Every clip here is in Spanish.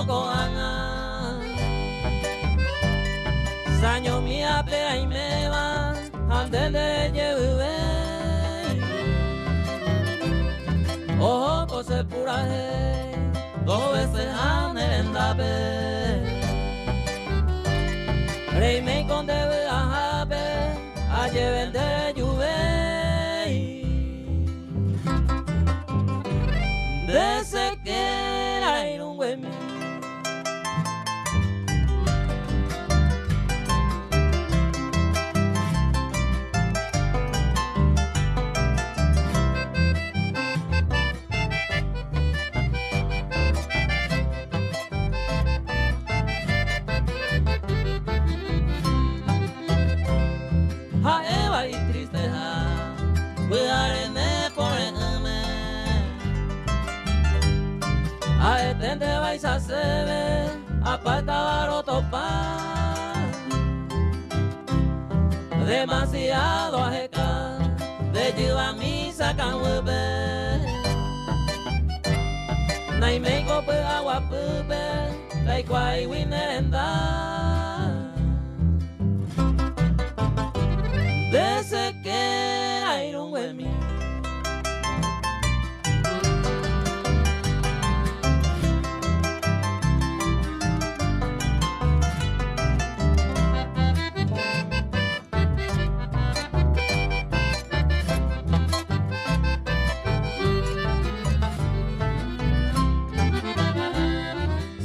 poco anga Sanyo mi aple ay me va Ande de lleve Ojo cose pura he Dos veces anenda pe Rey me conde a jabe A lleven de juve Desde que era un buen Ha Eva y tristeza, cuidarme por el a etende vais a sebe, apata baroto pa. Demasiado ajeca, de lleva misa canwebe. Nai me cope agua pupe, lai kwai winerenda. Desde que hay un huemi.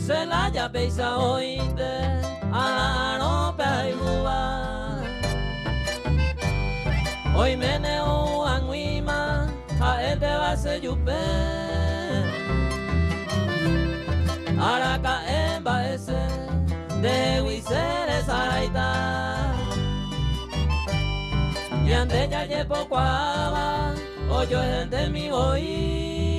Se la ya beisa oíste, a no peigua. Hoy meneo anguima, a él te va a ser yupe. Araca en baese, de huiseres araita. Y ande ya llevo cuava, o yo gente mi hoy.